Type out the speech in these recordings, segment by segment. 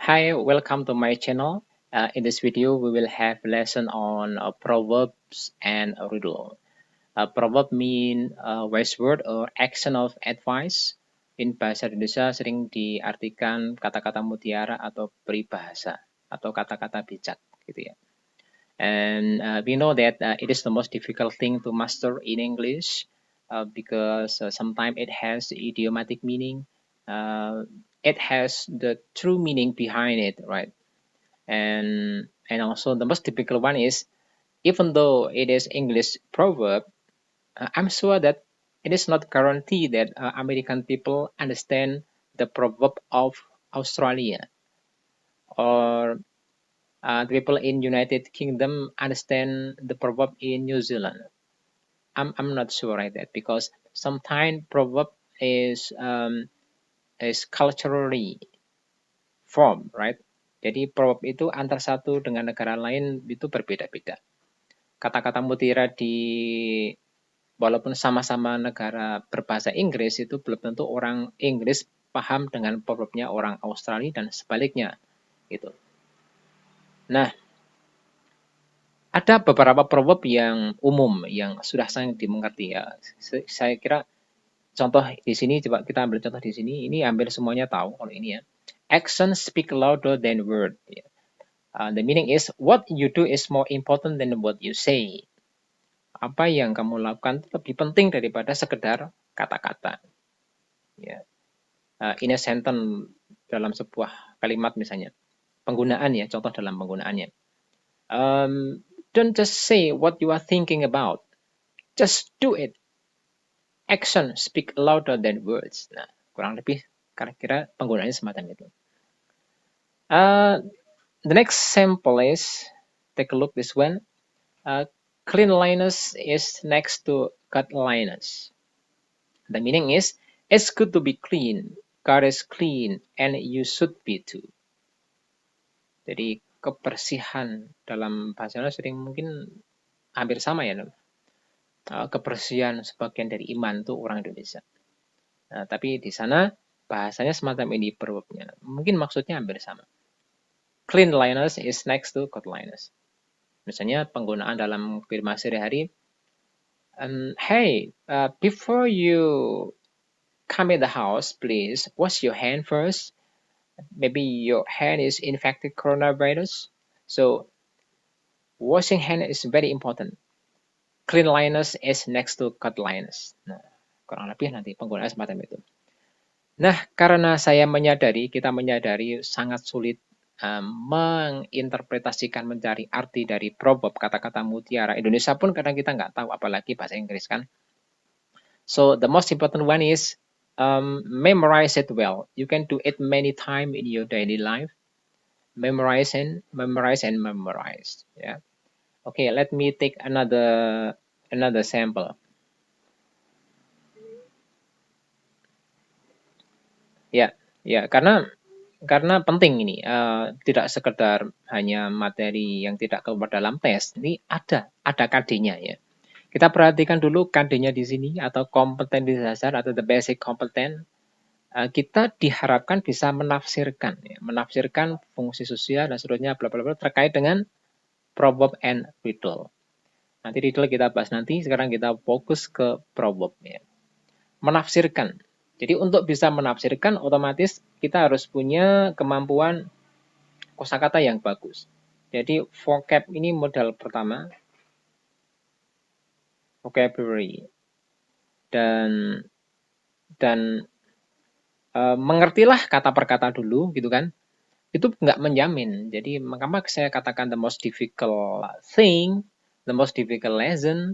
Hi, welcome to my channel. In this video, we will have lesson on proverbs and a riddle. Proverb mean wise word or action of advice. In bahasa Indonesia sering diartikan kata-kata mutiara atau peribahasa atau kata-kata bijak gitu ya. And we know that it is the most difficult thing to master in English because sometimes it has idiomatic meaning. It has the true meaning behind it, right? And also the most typical one is, even though it is English proverb, I'm sure that it is not guaranteed that American people understand the proverb of Australia, or the people in United Kingdom understand the proverb in New Zealand. I'm not sure right that, because sometimes proverb is culturally formed, right? Jadi proverb itu antar satu dengan negara lain itu berbeda-beda. Kata-kata mutiara walaupun sama-sama negara berbahasa Inggris, itu belum tentu orang Inggris paham dengan proverbnya orang Australia dan sebaliknya gitu. Nah, ada beberapa proverb yang umum yang sudah sangat dimengerti ya. Saya kira contoh di sini, coba kita ambil contoh di sini. Ini hampir semuanya tahu kalau ini ya. Action speak louder than word. The meaning is what you do is more important than what you say. Apa yang kamu lakukan lebih penting daripada sekedar kata-kata. Ya. In a sentence, dalam sebuah kalimat misalnya. Penggunaan ya, contoh dalam penggunaannya. Don't just say what you are thinking about. Just do it. Action speak louder than words. Nah, kurang lebih kira-kira penggunaannya semacam itu. The next sample is, take a look this one. Cleanliness is next to godliness. The meaning is, it's good to be clean. God is clean and you should be too. Jadi kebersihan dalam bahasa Indonesia sering mungkin hampir sama ya. Kebersihan sebagian dari iman tuh orang Indonesia. Nah, tapi di sana bahasanya semacam ini verbnya. Mungkin maksudnya hampir sama. Cleanliness is next to godliness. Misalnya penggunaan dalam kehidupan sehari-hari. Hey, before you come in the house, please wash your hand first. Maybe your hand is infected coronavirus. So washing hand is very important. Cleanliness is next to godliness. Nah, kurang lebih nanti penggunaan semacam itu. Nah, karena kita menyadari sangat sulit menginterpretasikan, mencari arti dari proverb, kata-kata mutiara. Indonesia pun kadang kita nggak tahu, apalagi bahasa Inggris kan. So the most important one is memorize it well. You can do it many times in your daily life. Memorize and memorize. Yeah. Okay, let me take another sample. Ya, karena penting ini, tidak sekedar hanya materi yang tidak keluar dalam tes. Ini ada KD-nya ya. Kita perhatikan dulu KD-nya di sini, atau kompetensi dasar atau the basic competence. Kita diharapkan bisa menafsirkan fungsi sosial dan seterusnya bla bla bla terkait dengan proverb and riddle. Nanti riddle kita bahas nanti, sekarang kita fokus ke proverb ya. Menafsirkan. Jadi untuk bisa menafsirkan, otomatis kita harus punya kemampuan kosakata yang bagus. Jadi vocab ini modal pertama, vocabulary, dan mengertilah kata per kata dulu gitu kan. Itu nggak menjamin. Jadi maka saya katakan the most difficult thing, the most difficult lesson,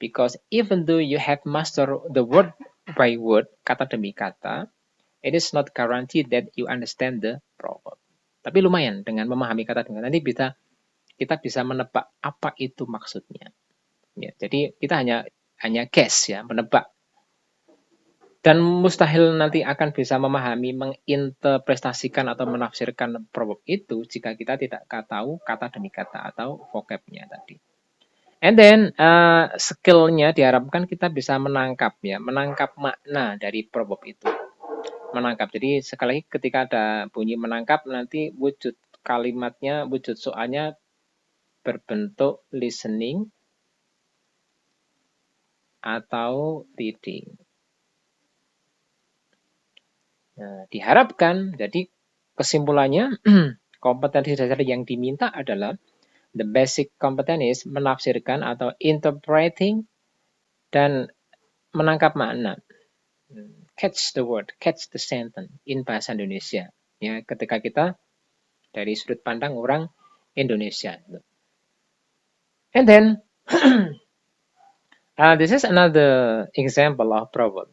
because even though you have mastered the word by word, kata demi kata, it is not guaranteed that you understand the proverb. Tapi lumayan dengan memahami kata demi kata, nanti kita bisa menebak apa itu maksudnya. Ya, jadi kita hanya guess ya, menebak. Dan mustahil nanti akan bisa memahami, menginterpretasikan atau menafsirkan proverb itu jika kita tidak tahu kata demi kata atau vocabnya tadi. And then skill-nya diharapkan kita bisa menangkap makna dari proverb itu. menangkap. Jadi sekali lagi ketika ada bunyi menangkap, nanti wujud kalimatnya, wujud soalnya berbentuk listening atau reading. Nah, diharapkan, jadi kesimpulannya kompetensi dasar yang diminta adalah the basic competence menafsirkan atau interpreting dan menangkap makna. Catch the word, catch the sentence in bahasa Indonesia. Ya, ketika kita dari sudut pandang orang Indonesia. And then this is another example of proverb.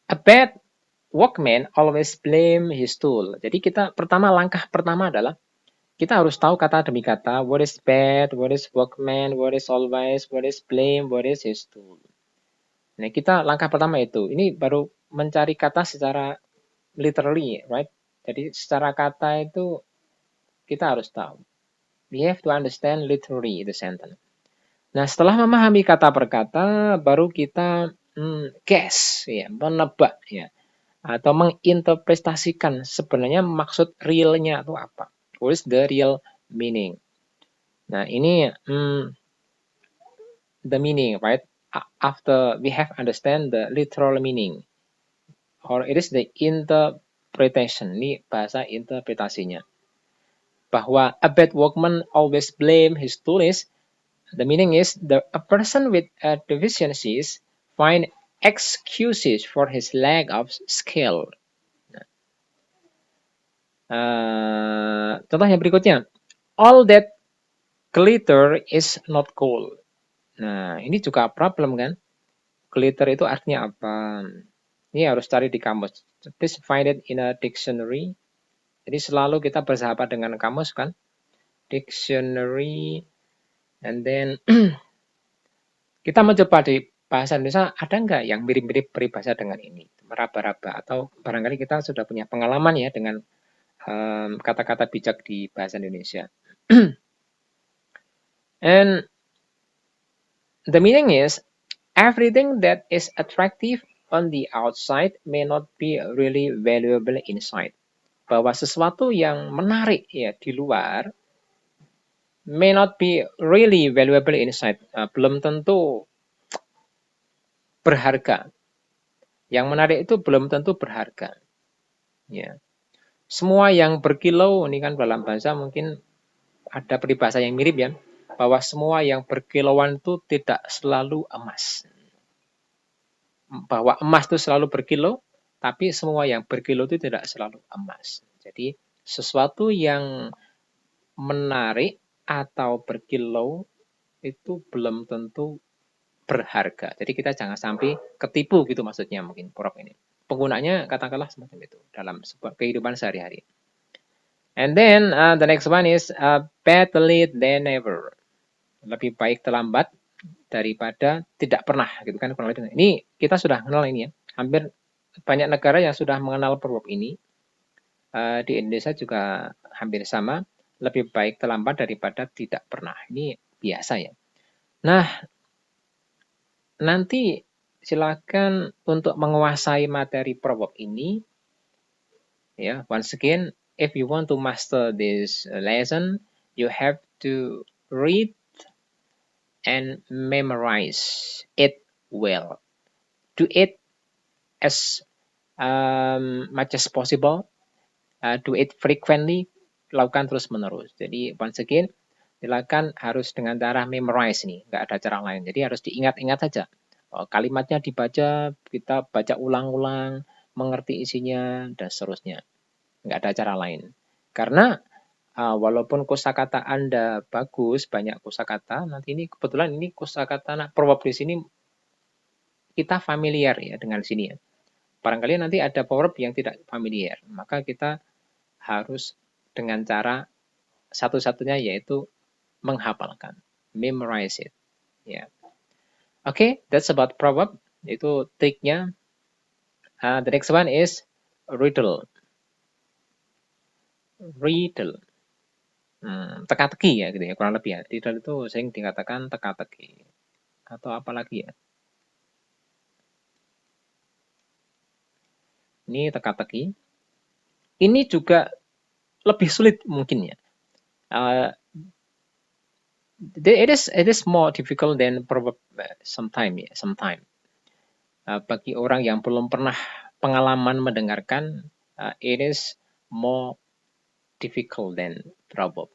A bad workman always blame his tool. Jadi kita langkah pertama adalah kita harus tahu kata demi kata, what is bad, what is workman, what is always, what is blame, what is his tool. Nah, kita langkah pertama itu. Ini baru mencari kata secara literally, right? Jadi secara kata itu kita harus tahu. We have to understand literally the sentence. Nah, setelah memahami kata per kata, baru kita guess, ya, menebak, ya, atau menginterpretasikan sebenarnya maksud realnya itu apa. What is the real meaning? Nah, ini the meaning, right? After we have understand the literal meaning, or it is the interpretation. Ini bahasa interpretasinya. Bahwa a bad workman always blame his tools. The meaning is a person with deficiencies find excuses for his lack of skill. Contoh yang berikutnya, all that glitter is not gold. Nah, ini juga problem kan? Glitter itu artinya apa? Ini harus cari di kamus. Please find it in a dictionary. Jadi selalu kita bersahabat dengan kamus kan? Dictionary. And then kita mencoba di bahasa Indonesia, ada nggak yang mirip-mirip peribahasa dengan ini? Meraba-raba. Atau barangkali kita sudah punya pengalaman ya dengan kata-kata bijak di bahasa Indonesia. And the meaning is, everything that is attractive on the outside may not be really valuable inside. Bahwa sesuatu yang menarik ya di luar may not be really valuable inside. Belum tentu berharga. Yang menarik itu belum tentu berharga. Ya. Semua yang berkilau, ini kan dalam bahasa mungkin ada peribahasa yang mirip ya, bahwa semua yang berkilauan itu tidak selalu emas. Bahwa emas itu selalu berkilau, tapi semua yang berkilau itu tidak selalu emas. Jadi sesuatu yang menarik atau berkilau itu belum tentu berharga. Jadi kita jangan sampai ketipu gitu maksudnya mungkin Prof ini. Penggunanya katakanlah semacam itu dalam sebuah kehidupan sehari-hari. And then the next one is better late than never. Lebih baik terlambat daripada tidak pernah gitu kan. Ini kita sudah kenal ini ya. Hampir banyak negara yang sudah mengenal proverb ini. Di Indonesia juga hampir sama. Lebih baik terlambat daripada tidak pernah. Ini biasa ya. Nah, nanti silakan untuk menguasai materi proverb ini. Ya, once again, if you want to master this lesson, you have to read and memorize it well. Do it as much as possible. Do it frequently. Lakukan terus menerus. Jadi once again, silakan harus dengan cara memorize nih, nggak ada cara lain. Jadi harus diingat-ingat saja. Kalimatnya dibaca, kita baca ulang-ulang, mengerti isinya dan seterusnya. Nggak ada cara lain. Karena walaupun kosakata Anda bagus, banyak kosakata, nanti ini kebetulan ini kosakata proverb di sini kita familiar ya dengan sini ya. Barangkali nanti ada proverb yang tidak familiar, maka kita harus dengan cara satu-satunya yaitu menghafalkan, memorize it. Ya. Okay, that's about proverb. Itu triknya. The next one is riddle. Riddle. Teka-teki ya gitu ya, kurang lebih ya. Riddle itu sering dikatakan teka-teki. Atau apa lagi ya? Ini teka-teki. Ini juga lebih sulit mungkin ya. It is more difficult than proverb sometime ya, sometime. Bagi orang yang belum pernah pengalaman mendengarkan, it is more difficult than proverb.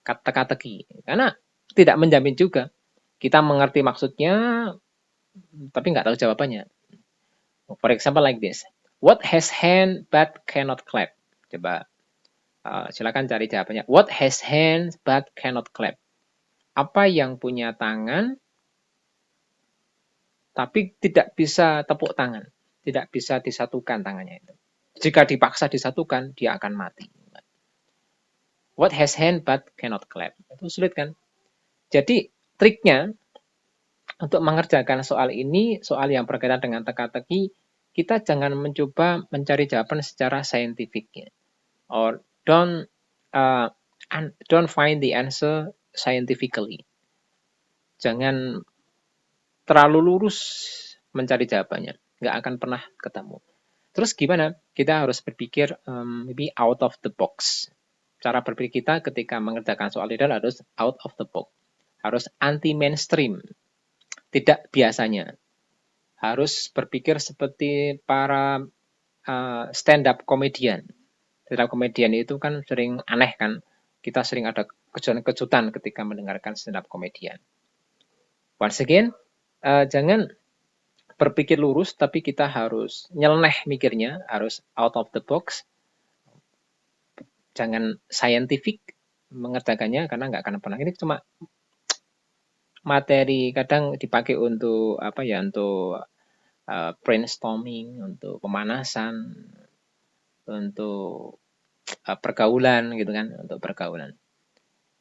Teka-teki, karena tidak menjamin juga kita mengerti maksudnya, tapi nggak tahu jawabannya. For example like this, what has hand but cannot clap? Coba silakan cari jawabannya. What has hands but cannot clap? Apa yang punya tangan tapi tidak bisa tepuk tangan, tidak bisa disatukan tangannya itu. Jika dipaksa disatukan, dia akan mati. What has hand but cannot clap? Itu sulit kan? Jadi triknya untuk mengerjakan soal ini, soal yang berkaitan dengan teka-teki, kita jangan mencoba mencari jawaban secara saintifik, or don't find the answer scientifically. Jangan terlalu lurus mencari jawabannya, nggak akan pernah ketemu. Terus gimana? Kita harus berpikir maybe out of the box. Cara berpikir kita ketika mengerjakan soal ini harus out of the box, harus anti mainstream, tidak biasanya. Harus berpikir seperti para stand up comedian. Stand up comedian itu kan sering aneh kan, kita sering ada kejutan-kejutan ketika mendengarkan stand up comedian. Once again, jangan berpikir lurus, tapi kita harus nyeleneh mikirnya, harus out of the box. Jangan scientific mengerjakannya, karena nggak akan pernah. Ini cuma materi kadang dipakai untuk apa ya, untuk brainstorming, untuk pemanasan, untuk pergaulan gitu kan, untuk pergaulan.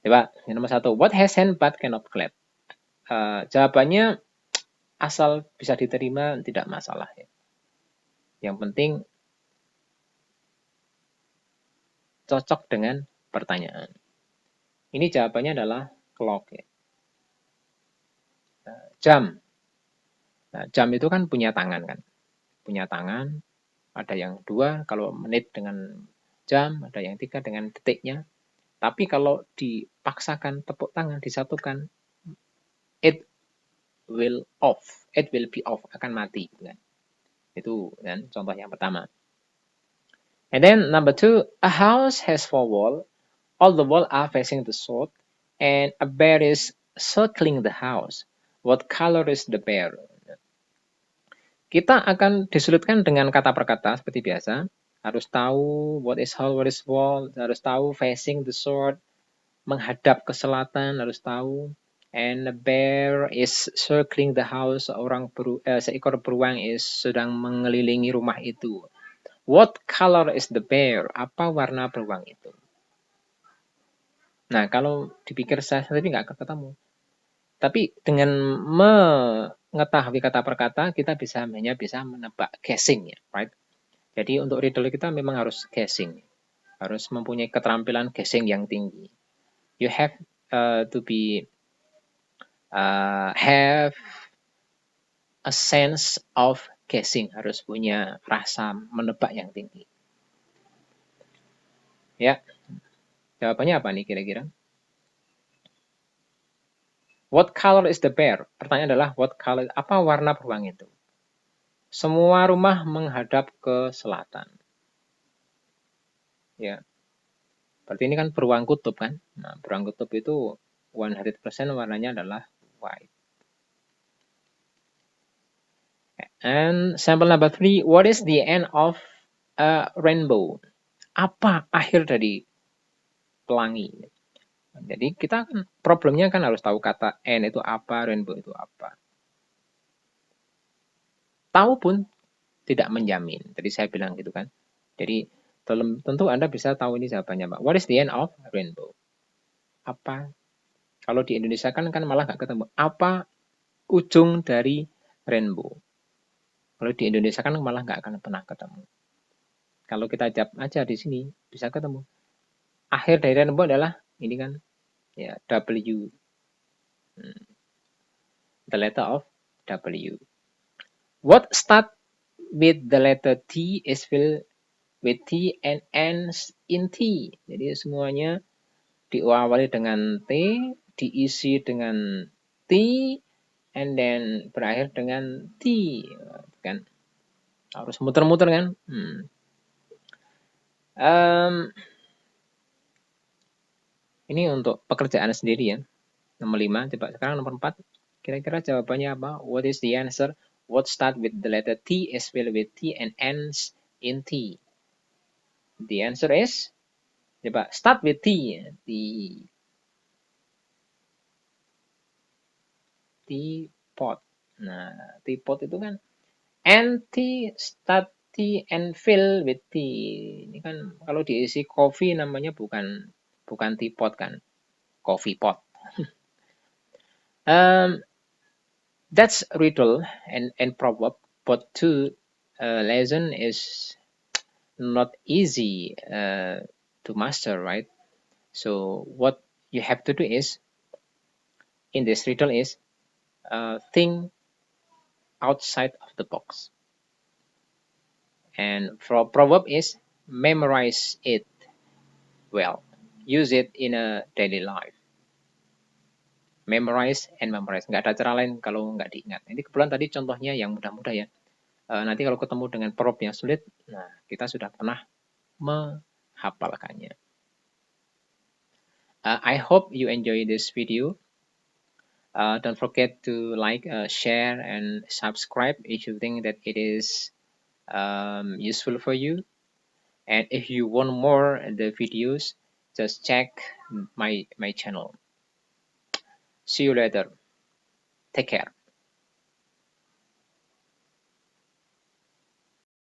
Coba yang nomor 1, what has hand but cannot clap? Jawabannya asal bisa diterima tidak masalah ya. Yang penting cocok dengan pertanyaan. Ini jawabannya adalah clock ya. Jam. Nah, jam itu kan punya tangan kan. Punya tangan, ada yang 2 kalau menit dengan jam, ada yang 3 dengan detiknya. Tapi kalau dipaksakan tepuk tangan disatukan, it will be off, akan mati kan. Itu kan contoh yang pertama. And then number 2, a house has 4 walls. All the walls are facing the south, and a bear is circling the house. What color is the bear? Kita akan disulitkan dengan kata per kata seperti biasa. Harus tahu what is house, what is wall, harus tahu facing the south, menghadap ke selatan, harus tahu. And the bear is circling the house. Seekor beruang sedang mengelilingi rumah itu. What color is the bear? Apa warna beruang itu? Nah, kalau dipikir saya sendiri nggak akan ketemu. Tapi dengan mengetahui kata per kata, kita hanya bisa menebak, guessing ya, right? Jadi untuk riddle kita memang harus guessing, harus mempunyai keterampilan guessing yang tinggi. You have to be have a sense of guessing, harus punya rasa menebak yang tinggi. Ya, jawabannya apa nih kira-kira? What color is the bear? Pertanyaan adalah what color, apa warna beruang itu? Semua rumah menghadap ke selatan. Ya. Berarti ini kan beruang kutub kan? Nah, beruang kutub itu 100% warnanya adalah white. And sample number 3, what is the end of a rainbow? Apa akhir dari pelangi? Jadi kita kan problemnya kan harus tahu kata end itu apa, rainbow itu apa. Tahu pun tidak menjamin. Tadi saya bilang gitu kan. Jadi tentu Anda bisa tahu ini jawabannya, Pak. What is the end of rainbow? Apa? Kalau di Indonesia kan malah nggak ketemu. Apa ujung dari rainbow? Kalau di Indonesia kan malah nggak akan pernah ketemu. Kalau kita jawab aja di sini bisa ketemu. Akhir dari rainbow adalah ini kan ya W. The letter of W. What start with the letter T is filled with T and ends in T. Jadi semuanya diawali dengan T, diisi dengan T, and then berakhir dengan T. Kan? Harus muter-muter kan? Ini untuk pekerjaan sendiri ya. Nomor 5, coba sekarang nomor 4. Kira-kira jawabannya apa? What is the answer? What start with the letter T is filled with T and ends in T. The answer is, coba start with T. Teapot. Nah, teapot itu kan anti, start T and fill with T. Ini kan kalau diisi coffee namanya bukan teapot kan, coffee pot. That's riddle and proverb, but two lesson is not easy to master, right? So what you have to do is, in this riddle is, think outside of the box. And for proverb is, memorize it well. Use it in a daily life. Memorize and memorize. Nggak ada cara lain kalau nggak diingat. Ini kebetulan tadi contohnya yang mudah-mudah ya. Nanti kalau ketemu dengan proverb yang sulit, nah kita sudah pernah menghafalkannya. I hope you enjoy this video. Don't forget to like, share, and subscribe if you think that it is useful for you. And if you want more the videos, just check my channel. See you later. Take care.